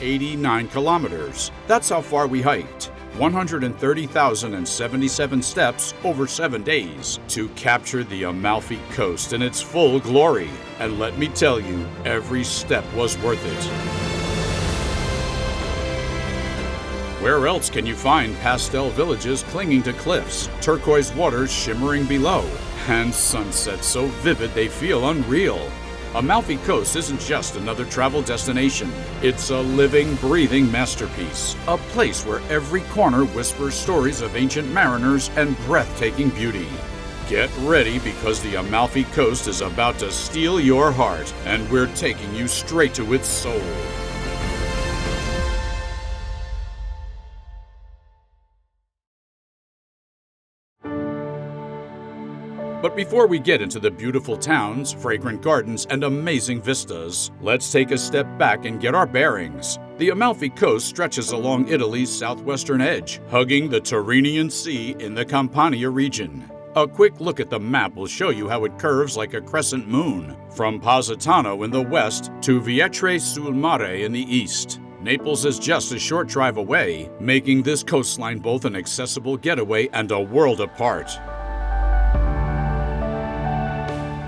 89 kilometers. That's how far we hiked. 130,077 steps over 7 days to capture the Amalfi Coast in its full glory. And let me tell you, every step was worth it. Where else can you find pastel villages clinging to cliffs, turquoise waters shimmering below, and sunsets so vivid they feel unreal? Amalfi Coast isn't just another travel destination. It's a living, breathing masterpiece. A place where every corner whispers stories of ancient mariners and breathtaking beauty. Get ready, because the Amalfi Coast is about to steal your heart, and we're taking you straight to its soul. But before we get into the beautiful towns, fragrant gardens, and amazing vistas, let's take a step back and get our bearings. The Amalfi Coast stretches along Italy's southwestern edge, hugging the Tyrrhenian Sea in the Campania region. A quick look at the map will show you how it curves like a crescent moon, from Positano in the west to Vietri sul Mare in the east. Naples is just a short drive away, making this coastline both an accessible getaway and a world apart.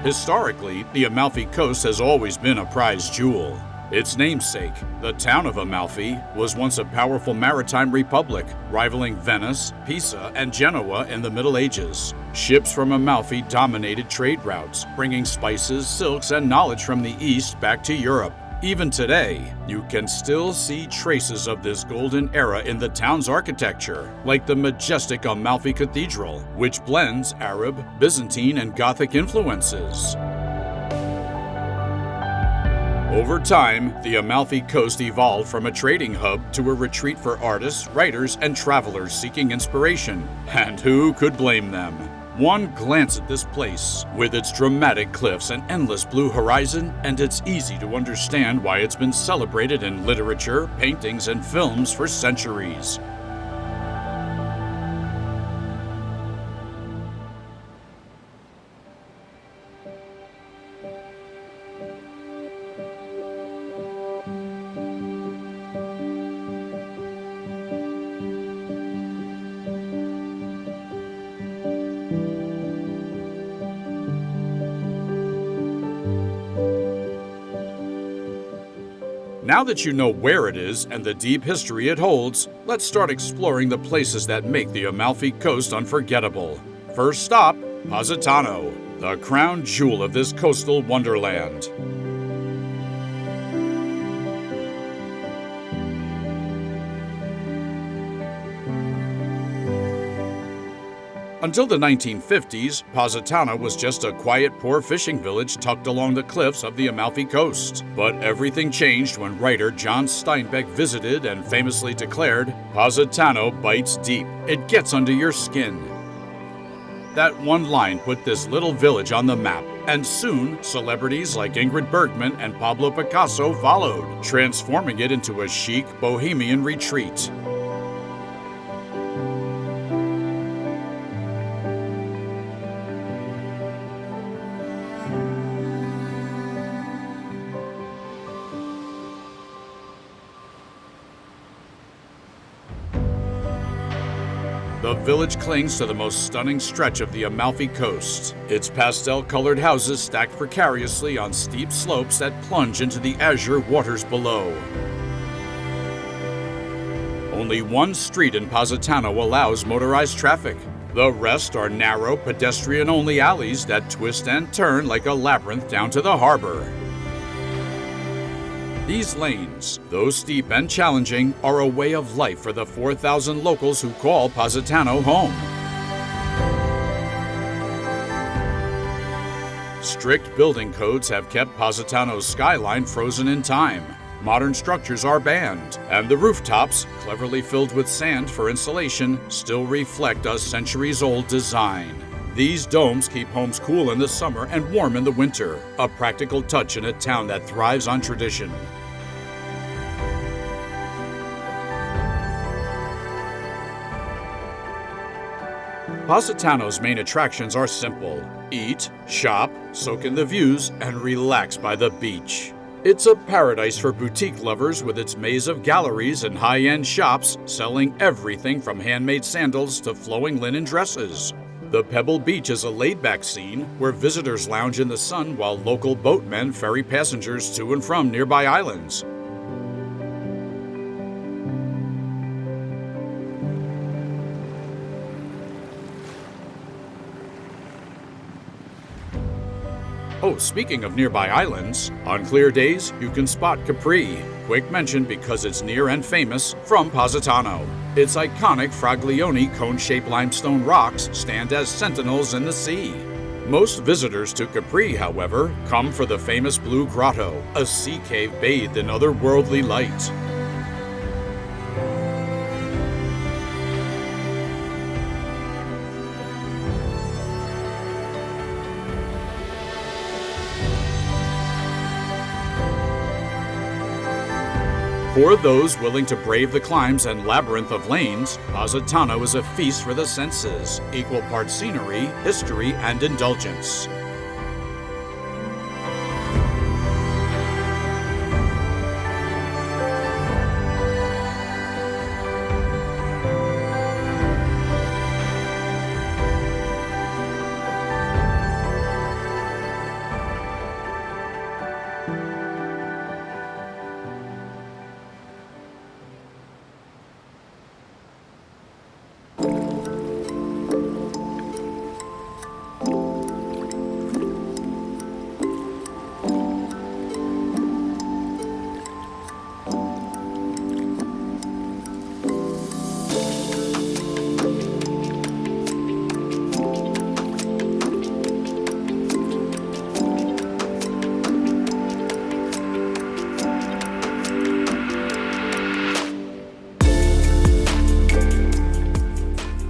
Historically, the Amalfi Coast has always been a prized jewel. Its namesake, the town of Amalfi, was once a powerful maritime republic, rivaling Venice, Pisa, and Genoa in the Middle Ages. Ships from Amalfi dominated trade routes, bringing spices, silks, and knowledge from the East back to Europe. Even today, you can still see traces of this golden era in the town's architecture, like the majestic Amalfi Cathedral, which blends Arab, Byzantine, and Gothic influences. Over time, the Amalfi Coast evolved from a trading hub to a retreat for artists, writers, and travelers seeking inspiration. And who could blame them? One glance at this place, with its dramatic cliffs and endless blue horizon, and it's easy to understand why it's been celebrated in literature, paintings, and films for centuries. Now that you know where it is and the deep history it holds, let's start exploring the places that make the Amalfi Coast unforgettable. First stop, Positano, the crown jewel of this coastal wonderland. Until the 1950s, Positano was just a quiet, poor fishing village tucked along the cliffs of the Amalfi Coast. But everything changed when writer John Steinbeck visited and famously declared, "Positano bites deep. It gets under your skin." That one line put this little village on the map, and soon celebrities like Ingrid Bergman and Pablo Picasso followed, transforming it into a chic, bohemian retreat. The village clings to the most stunning stretch of the Amalfi Coast. Its pastel-colored houses stacked precariously on steep slopes that plunge into the azure waters below. Only one street in Positano allows motorized traffic. The rest are narrow, pedestrian-only alleys that twist and turn like a labyrinth down to the harbor. These lanes, though steep and challenging, are a way of life for the 4,000 locals who call Positano home. Strict building codes have kept Positano's skyline frozen in time. Modern structures are banned, and the rooftops, cleverly filled with sand for insulation, still reflect a centuries-old design. These domes keep homes cool in the summer and warm in the winter, a practical touch in a town that thrives on tradition. Positano's main attractions are simple: eat, shop, soak in the views, and relax by the beach. It's a paradise for boutique lovers with its maze of galleries and high-end shops selling everything from handmade sandals to flowing linen dresses. The Pebble Beach is a laid-back scene where visitors lounge in the sun while local boatmen ferry passengers to and from nearby islands. Oh, speaking of nearby islands, on clear days you can spot Capri, quick mention because it's near and famous from Positano. Its iconic Fraglione cone-shaped limestone rocks stand as sentinels in the sea. Most visitors to Capri, however, come for the famous Blue Grotto, a sea cave bathed in otherworldly light. For those willing to brave the climbs and labyrinth of lanes, Positano is a feast for the senses, equal parts scenery, history, and indulgence.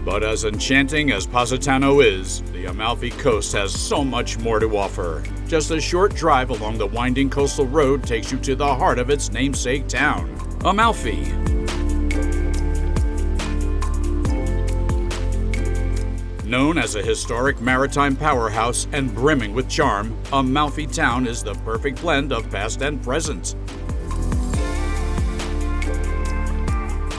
But as enchanting as Positano is, the Amalfi Coast has so much more to offer. Just a short drive along the winding coastal road takes you to the heart of its namesake town, Amalfi. Known as a historic maritime powerhouse and brimming with charm, Amalfi Town is the perfect blend of past and present.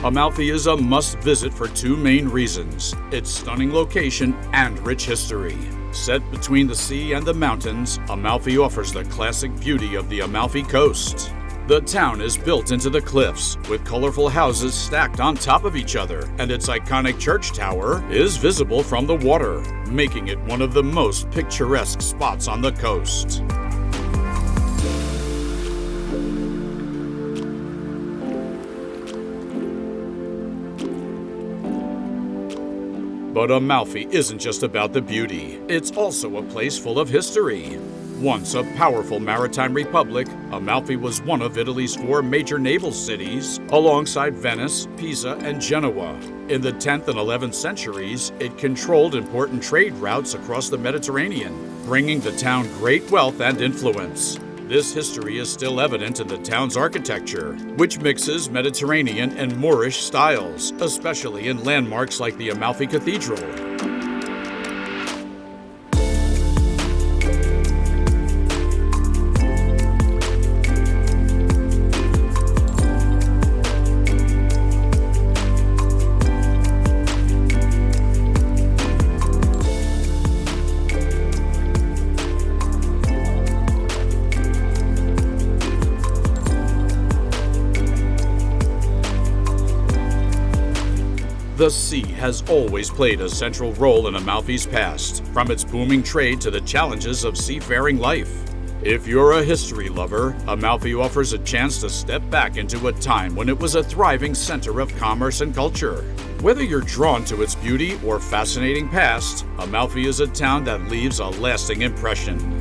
Amalfi is a must-visit for two main reasons: its stunning location and rich history. Set between the sea and the mountains, Amalfi offers the classic beauty of the Amalfi Coast. The town is built into the cliffs, with colorful houses stacked on top of each other, and its iconic church tower is visible from the water, making it one of the most picturesque spots on the coast. But Amalfi isn't just about the beauty. It's also a place full of history. Once a powerful maritime republic, Amalfi was one of Italy's 4 major naval cities, alongside Venice, Pisa, and Genoa. In the 10th and 11th centuries, it controlled important trade routes across the Mediterranean, bringing the town great wealth and influence. This history is still evident in the town's architecture, which mixes Mediterranean and Moorish styles, especially in landmarks like the Amalfi Cathedral. The sea has always played a central role in Amalfi's past, from its booming trade to the challenges of seafaring life. If you're a history lover, Amalfi offers a chance to step back into a time when it was a thriving center of commerce and culture. Whether you're drawn to its beauty or fascinating past, Amalfi is a town that leaves a lasting impression.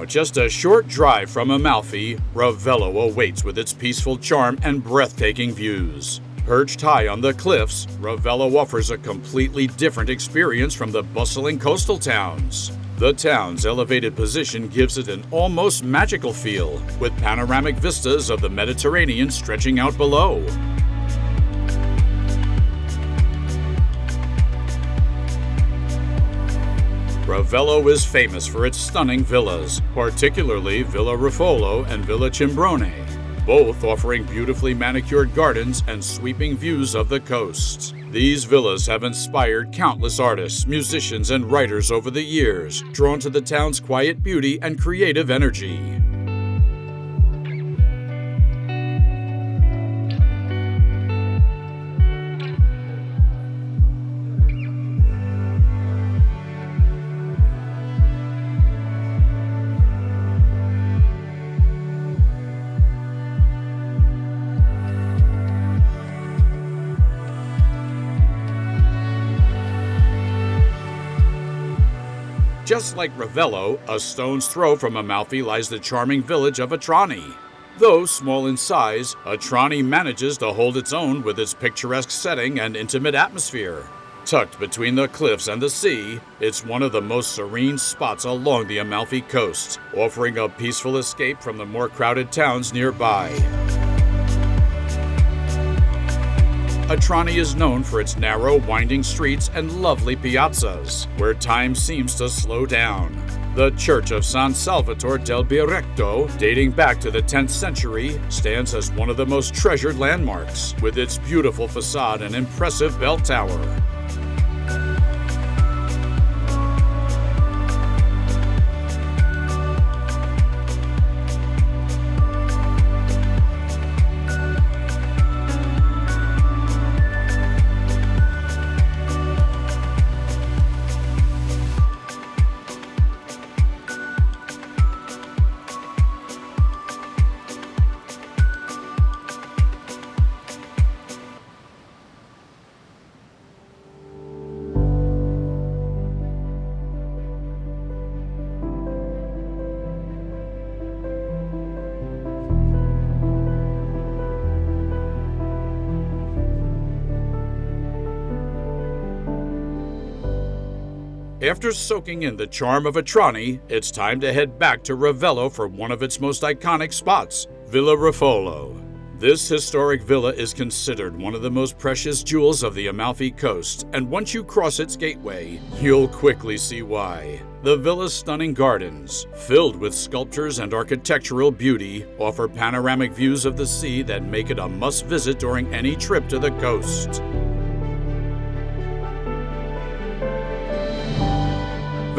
just a short drive from Amalfi, Ravello awaits with its peaceful charm and breathtaking views. Perched high on the cliffs, Ravello offers a completely different experience from the bustling coastal towns. The town's elevated position gives it an almost magical feel, with panoramic vistas of the Mediterranean stretching out below. Ravello is famous for its stunning villas, particularly Villa Rufolo and Villa Cimbrone, both offering beautifully manicured gardens and sweeping views of the coast. These villas have inspired countless artists, musicians, and writers over the years, drawn to the town's quiet beauty and creative energy. Just like Ravello, a stone's throw from Amalfi lies the charming village of Atrani. Though small in size, Atrani manages to hold its own with its picturesque setting and intimate atmosphere. Tucked between the cliffs and the sea, it's one of the most serene spots along the Amalfi Coast, offering a peaceful escape from the more crowded towns nearby. Atrani is known for its narrow, winding streets and lovely piazzas, where time seems to slow down. The Church of San Salvatore del Biretto, dating back to the 10th century, stands as one of the most treasured landmarks, with its beautiful facade and impressive bell tower. After soaking in the charm of Atrani, it's time to head back to Ravello for one of its most iconic spots, Villa Rufolo. This historic villa is considered one of the most precious jewels of the Amalfi Coast, and once you cross its gateway, you'll quickly see why. The villa's stunning gardens, filled with sculptures and architectural beauty, offer panoramic views of the sea that make it a must-visit during any trip to the coast.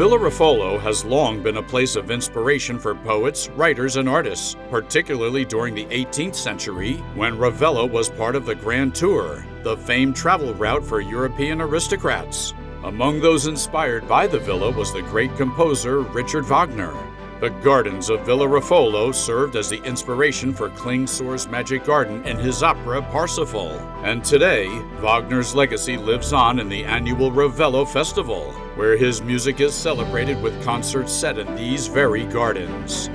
Villa Rufolo has long been a place of inspiration for poets, writers, and artists, particularly during the 18th century, when Ravello was part of the Grand Tour, the famed travel route for European aristocrats. Among those inspired by the villa was the great composer Richard Wagner. The gardens of Villa Rufolo served as the inspiration for Klingsor's Magic Garden in his opera Parsifal. And today, Wagner's legacy lives on in the annual Ravello Festival, where his music is celebrated with concerts set in these very gardens.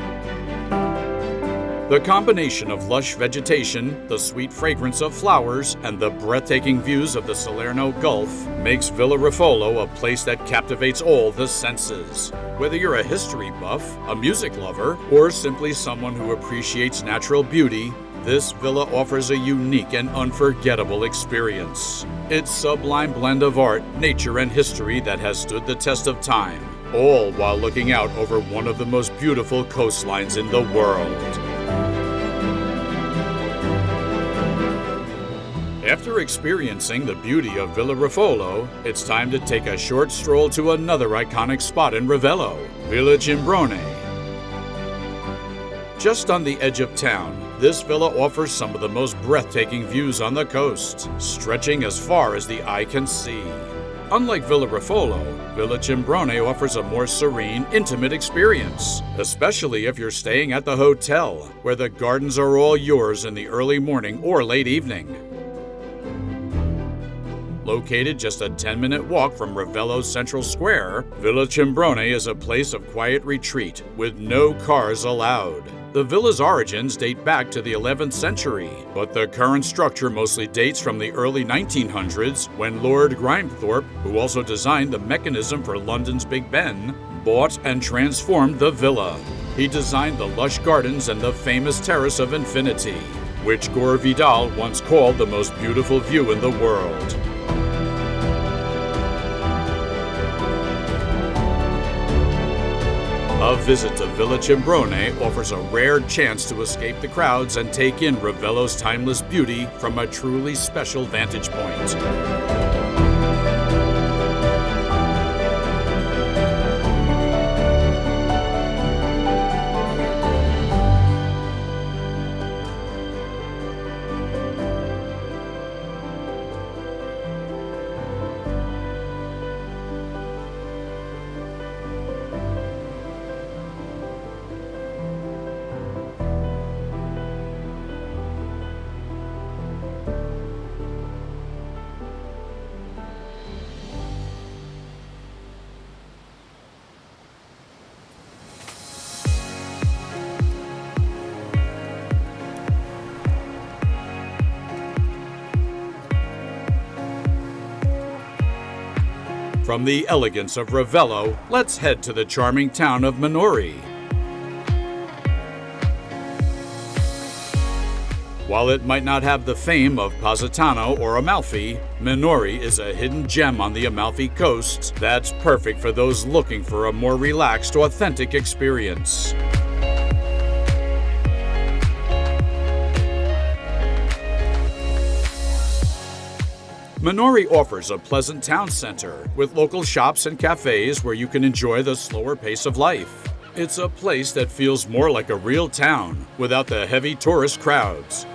The combination of lush vegetation, the sweet fragrance of flowers, and the breathtaking views of the Salerno Gulf makes Villa Rufolo a place that captivates all the senses. Whether you're a history buff, a music lover, or simply someone who appreciates natural beauty, this villa offers a unique and unforgettable experience. Its sublime blend of art, nature, and history that has stood the test of time, all while looking out over one of the most beautiful coastlines in the world. After experiencing the beauty of Villa Rufolo, it's time to take a short stroll to another iconic spot in Ravello, Villa Cimbrone. Just on the edge of town, this villa offers some of the most breathtaking views on the coast, stretching as far as the eye can see. Unlike Villa Rufolo, Villa Cimbrone offers a more serene, intimate experience, especially if you're staying at the hotel, where the gardens are all yours in the early morning or late evening. Located just a 10-minute walk from Ravello's central square, Villa Cimbrone is a place of quiet retreat with no cars allowed. The villa's origins date back to the 11th century, but the current structure mostly dates from the early 1900s when Lord Grimethorpe, who also designed the mechanism for London's Big Ben, bought and transformed the villa. He designed the lush gardens and the famous Terrace of Infinity, which Gore Vidal once called the most beautiful view in the world. A visit to Villa Cimbrone offers a rare chance to escape the crowds and take in Ravello's timeless beauty from a truly special vantage point. From the elegance of Ravello, let's head to the charming town of Minori. While it might not have the fame of Positano or Amalfi, Minori is a hidden gem on the Amalfi Coast that's perfect for those looking for a more relaxed, authentic experience. Minori offers a pleasant town center with local shops and cafes where you can enjoy the slower pace of life. It's a place that feels more like a real town without the heavy tourist crowds.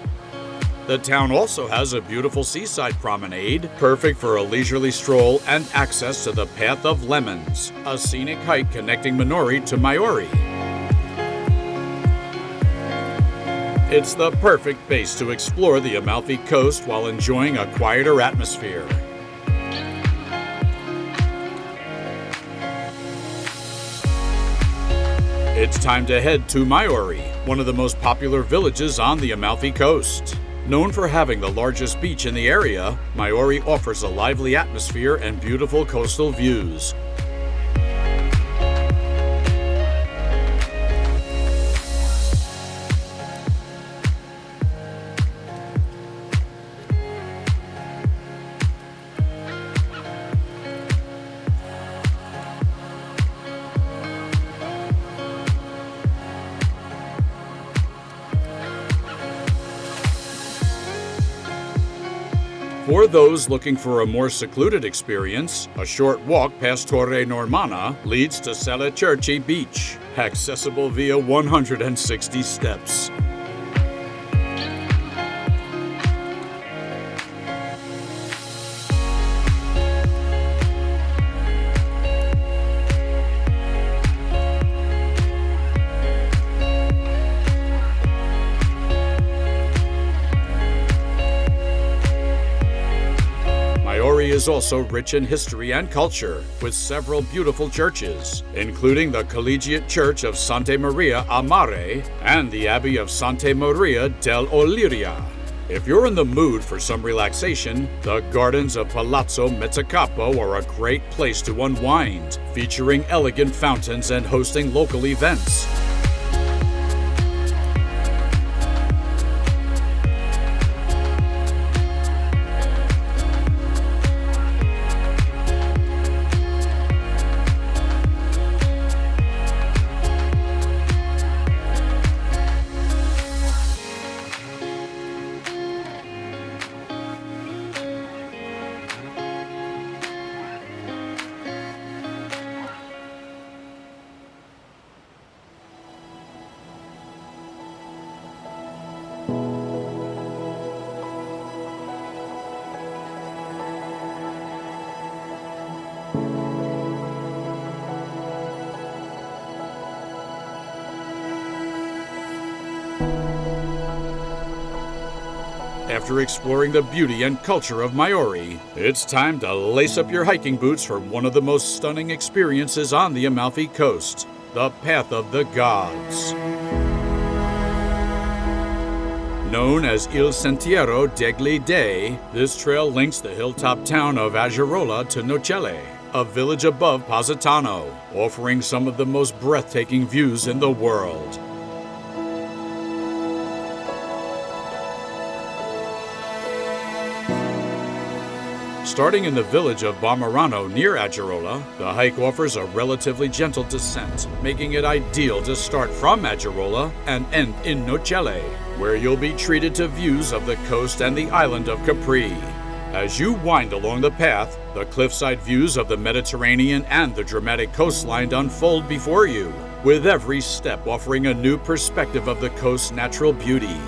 The town also has a beautiful seaside promenade, perfect for a leisurely stroll and access to the Path of Lemons, a scenic hike connecting Minori to Maiori. It's the perfect base to explore the Amalfi Coast while enjoying a quieter atmosphere. It's time to head to Maiori, one of the most popular villages on the Amalfi Coast. Known for having the largest beach in the area, Maiori offers a lively atmosphere and beautiful coastal views. For those looking for a more secluded experience, a short walk past Torre Normanna leads to Salacerci Beach, accessible via 160 steps. Is also rich in history and culture, with several beautiful churches, including the Collegiate Church of Santa Maria a Mare and the Abbey of Santa Maria dell'Oliria. If you're in the mood for some relaxation, the gardens of Palazzo Mezzacapo are a great place to unwind, featuring elegant fountains and hosting local events. After exploring the beauty and culture of Maiori, it's time to lace up your hiking boots for one of the most stunning experiences on the Amalfi Coast, the Path of the Gods. Known as Il Sentiero degli Dei, this trail links the hilltop town of Agerola to Nocelle, a village above Positano, offering some of the most breathtaking views in the world. Starting in the village of Bamarano near Agerola, the hike offers a relatively gentle descent, making it ideal to start from Agerola and end in Nocelle, where you'll be treated to views of the coast and the island of Capri. As you wind along the path, the cliffside views of the Mediterranean and the dramatic coastline unfold before you, with every step offering a new perspective of the coast's natural beauty.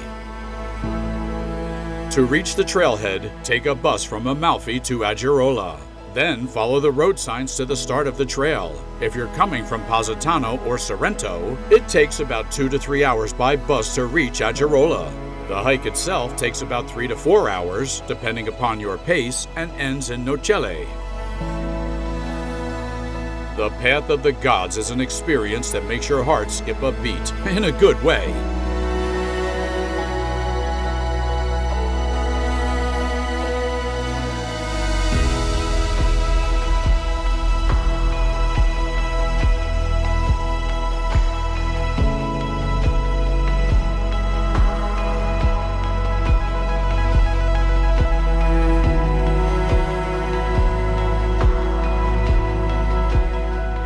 To reach the trailhead, take a bus from Amalfi to Agerola. Then follow the road signs to the start of the trail. If you're coming from Positano or Sorrento, it takes about 2 to 3 hours by bus to reach Agerola. The hike itself takes about 3 to 4 hours, depending upon your pace, and ends in Nocelle. The Path of the Gods is an experience that makes your heart skip a beat, in a good way.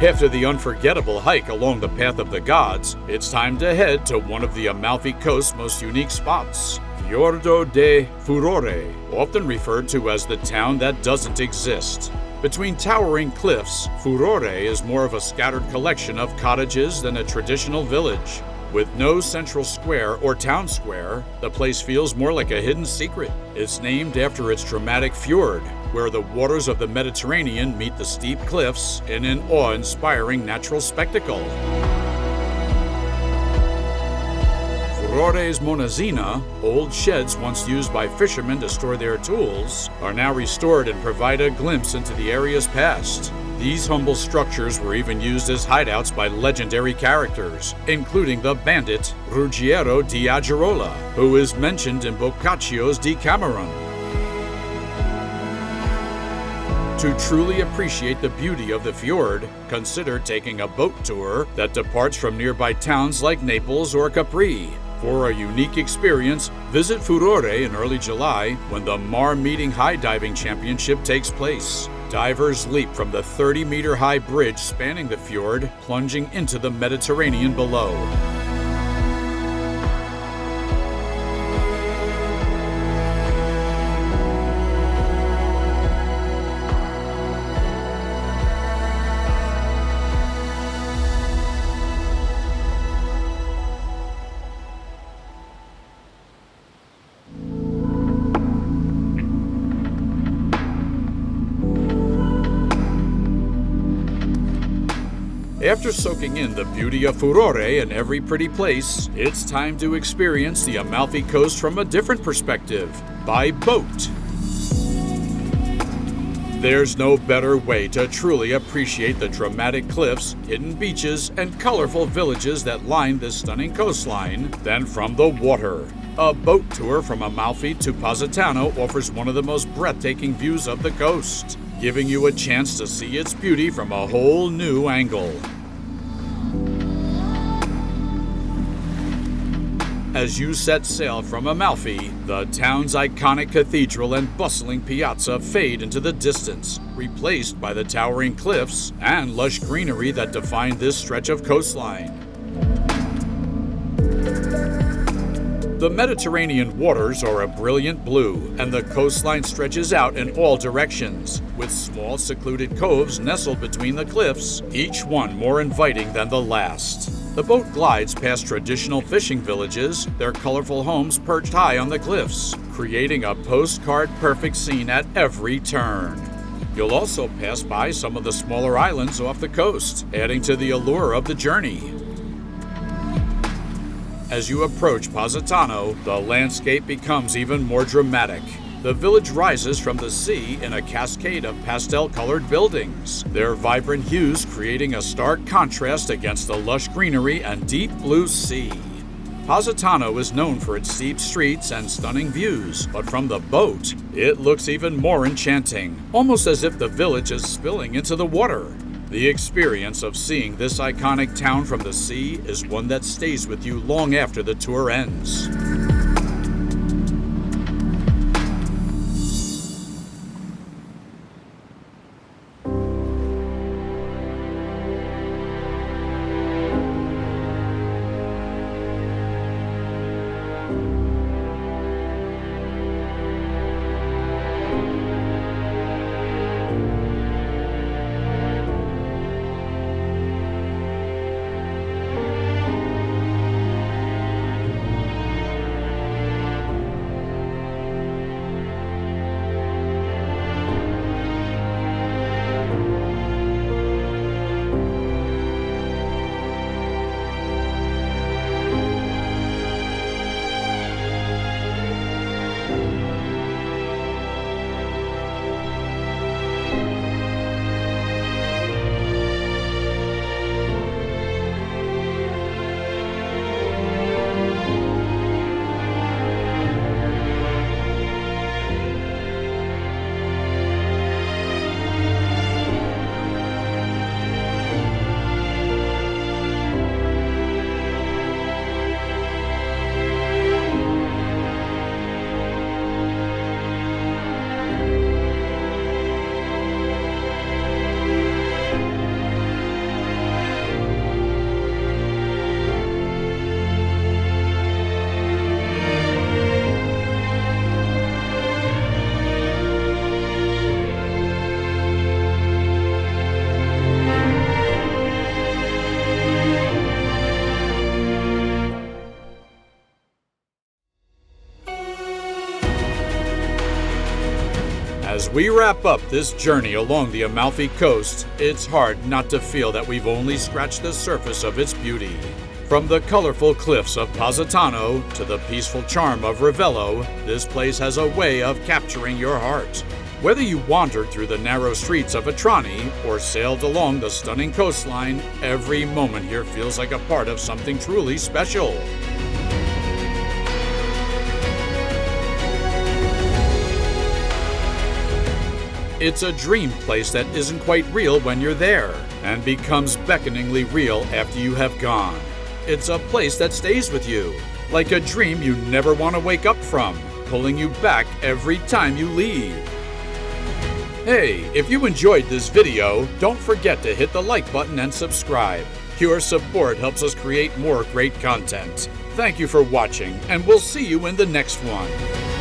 After the unforgettable hike along the Path of the Gods, it's time to head to one of the Amalfi Coast's most unique spots, Fiordo di Furore, often referred to as the town that doesn't exist. Between towering cliffs, Furore is more of a scattered collection of cottages than a traditional village. With no central square or town square, the place feels more like a hidden secret. It's named after its dramatic fjord, where the waters of the Mediterranean meet the steep cliffs in an awe-inspiring natural spectacle. Furore's Monazina, old sheds once used by fishermen to store their tools, are now restored and provide a glimpse into the area's past. These humble structures were even used as hideouts by legendary characters, including the bandit Ruggiero di Agerola, who is mentioned in Boccaccio's Decameron. To truly appreciate the beauty of the fjord, consider taking a boat tour that departs from nearby towns like Naples or Capri. For a unique experience, visit Furore in early July when the Mar Meeting High Diving Championship takes place. Divers leap from the 30-meter-high bridge spanning the fjord, plunging into the Mediterranean below. After soaking in the beauty of Furore in every pretty place, it's time to experience the Amalfi Coast from a different perspective, by boat. There's no better way to truly appreciate the dramatic cliffs, hidden beaches, and colorful villages that line this stunning coastline than from the water. A boat tour from Amalfi to Positano offers one of the most breathtaking views of the coast, giving you a chance to see its beauty from a whole new angle. As you set sail from Amalfi, the town's iconic cathedral and bustling piazza fade into the distance, replaced by the towering cliffs and lush greenery that define this stretch of coastline. The Mediterranean waters are a brilliant blue, and the coastline stretches out in all directions, with small secluded coves nestled between the cliffs, each one more inviting than the last. The boat glides past traditional fishing villages, their colorful homes perched high on the cliffs, creating a postcard-perfect scene at every turn. You'll also pass by some of the smaller islands off the coast, adding to the allure of the journey. As you approach Positano, the landscape becomes even more dramatic. The village rises from the sea in a cascade of pastel-colored buildings, their vibrant hues creating a stark contrast against the lush greenery and deep blue sea. Positano is known for its steep streets and stunning views, but from the boat, it looks even more enchanting, almost as if the village is spilling into the water. The experience of seeing this iconic town from the sea is one that stays with you long after the tour ends. As we wrap up this journey along the Amalfi Coast, it's hard not to feel that we've only scratched the surface of its beauty. From the colorful cliffs of Positano to the peaceful charm of Ravello, this place has a way of capturing your heart. Whether you wandered through the narrow streets of Atrani or sailed along the stunning coastline, every moment here feels like a part of something truly special. It's a dream place that isn't quite real when you're there, and becomes beckoningly real after you have gone. It's a place that stays with you, like a dream you never want to wake up from, pulling you back every time you leave. Hey, if you enjoyed this video, don't forget to hit the like button and subscribe. Your support helps us create more great content. Thank you for watching, and we'll see you in the next one.